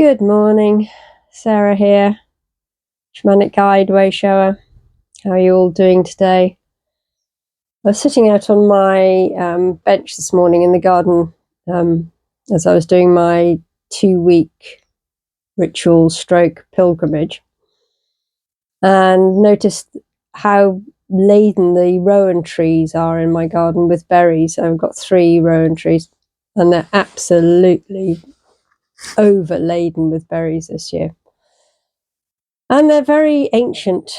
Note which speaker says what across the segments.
Speaker 1: Good morning, Sarah here, Shamanic Guide, Way Shower. How are you all doing today? I was sitting out on my bench this morning in the garden as I was doing my 2-week ritual stroke pilgrimage, and noticed how laden the rowan trees are in my garden with berries. I've got 3 rowan trees and they're absolutely overladen with berries this year. And they're very ancient,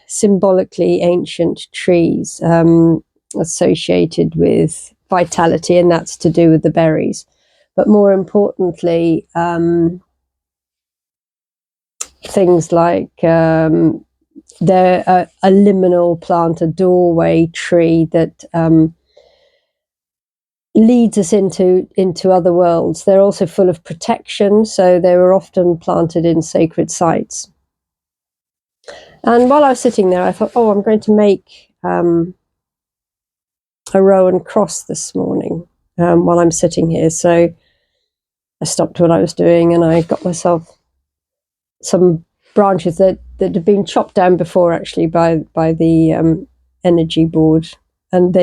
Speaker 1: symbolically ancient trees associated with vitality, and that's to do with the berries. But more importantly, things like they're a liminal plant, a doorway tree that leads us into other worlds. They're also full of protection, so they were often planted in sacred sites. And while I was sitting there, I thought, I'm going to make a rowan cross this morning while I'm sitting here. So I stopped what I was doing and I got myself some branches that had been chopped down before, actually, by the energy board. And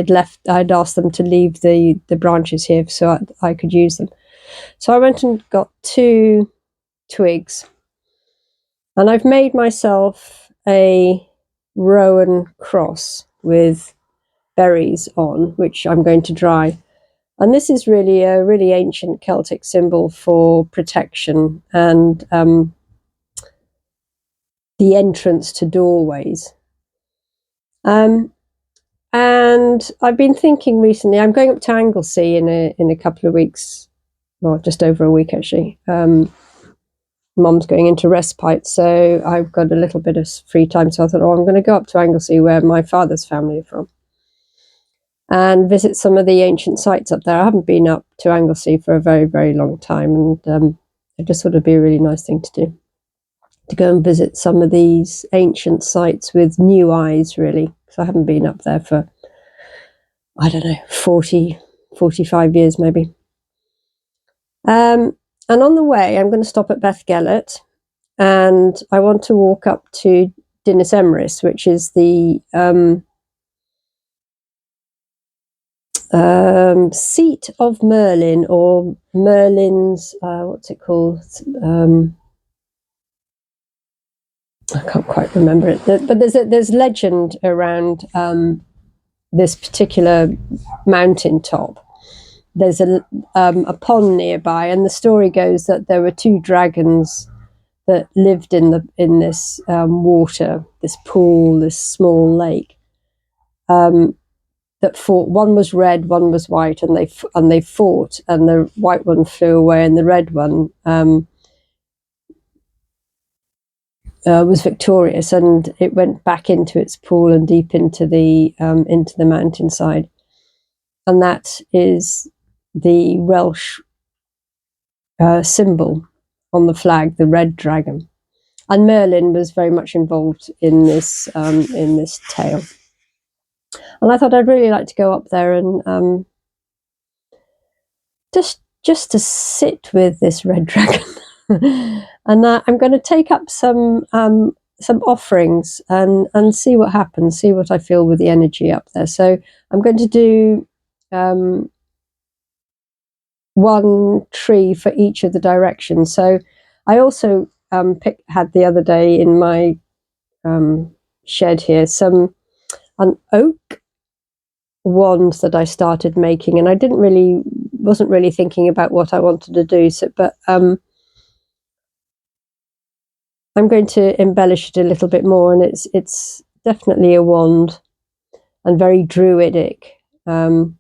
Speaker 1: I'd asked them to leave the branches here so I could use them. So I went and got 2 twigs, and I've made myself a rowan cross with berries on, which I'm going to dry. And this is really a really ancient Celtic symbol for protection and the entrance to doorways. And I've been thinking recently, I'm going up to Anglesey in a couple of weeks, well, just over a week actually. Mum's going into respite, so I've got a little bit of free time. So I thought, I'm going to go up to Anglesey, where my father's family are from, and visit some of the ancient sites up there. I haven't been up to Anglesey for a very, very long time, and I just thought it'd be a really nice thing to do, to go and visit some of these ancient sites with new eyes, really, because I haven't been up there for, I don't know, 40, 45 years maybe. And on the way, I'm going to stop at Bethgelert, and I want to walk up to Dinas Emrys, which is the seat of Merlin, or Merlin's, what's it called? I can't quite remember it, but there's legend around this particular mountain top. There's a pond nearby, and the story goes that there were 2 dragons that lived in this water, this pool, this small lake, that fought. One was red, one was white, and they fought, and the white one flew away, and the red one was victorious, and it went back into its pool and deep into the mountainside. And that is the Welsh symbol on the flag, the red dragon. And Merlin was very much involved in this tale. And I thought I'd really like to go up there and just to sit with this red dragon. And I'm going to take up some offerings and see what happens, see what I feel with the energy up there. So I'm going to do 1 tree for each of the directions. So I also had the other day in my shed here an oak wand that I started making, and I wasn't really thinking about what I wanted to do. So, but I'm going to embellish it a little bit more, and it's definitely a wand and very druidic. And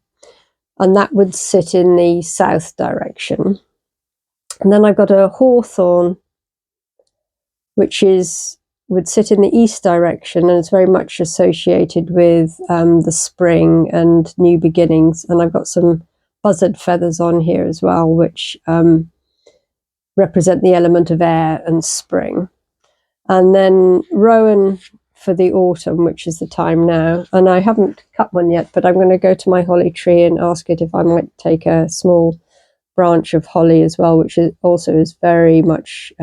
Speaker 1: that would sit in the south direction. And then I've got a hawthorn, which would sit in the east direction, and it's very much associated with the spring and new beginnings. And I've got some buzzard feathers on here as well, which represent the element of air and spring. And then rowan for the autumn, which is the time now. And I haven't cut one yet, but I'm going to go to my holly tree and ask it if I might take a small branch of holly as well, which is very much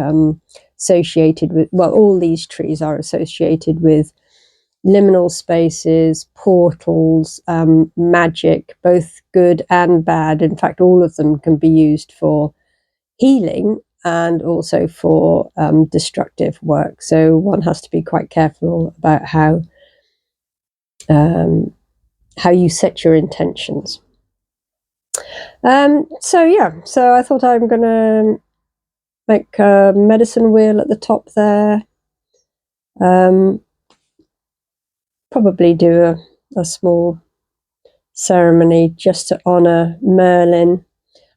Speaker 1: associated with, well, all these trees are associated with liminal spaces, portals, magic, both good and bad. In fact, all of them can be used for healing and also for destructive work. So one has to be quite careful about how you set your intentions. So I thought I'm going to make a medicine wheel at the top there. Probably do a small ceremony just to honour Merlin.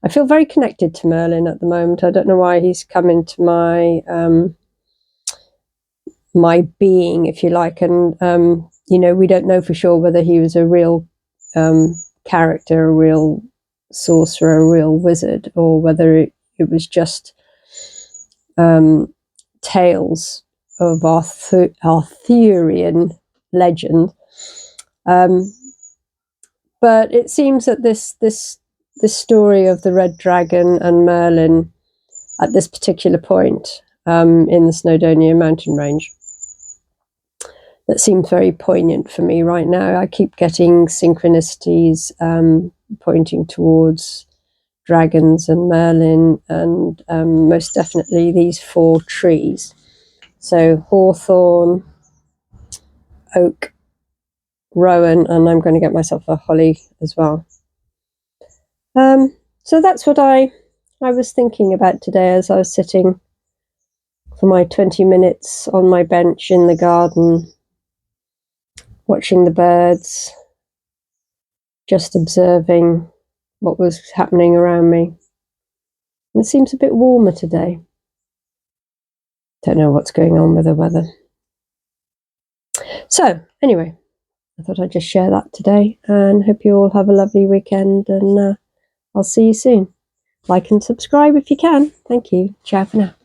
Speaker 1: I feel very connected to Merlin at the moment. I don't know why he's come into my my being, if you like, and we don't know for sure whether he was a real character, a real sorcerer, a real wizard, or whether it was just tales of Arthurian legend. But it seems that this story of the Red Dragon and Merlin at this particular point in the Snowdonia mountain range, that seems very poignant for me right now. I keep getting synchronicities pointing towards dragons and Merlin, and most definitely these 4 trees. So hawthorn, oak, rowan, and I'm going to get myself a holly as well. So that's what I was thinking about today as I was sitting for my 20 minutes on my bench in the garden, watching the birds, just observing what was happening around me. And it seems a bit warmer today. Don't know what's going on with the weather. So anyway, I thought I'd just share that today, and hope you all have a lovely weekend, and I'll see you soon. Like and subscribe if you can. Thank you. Ciao for now.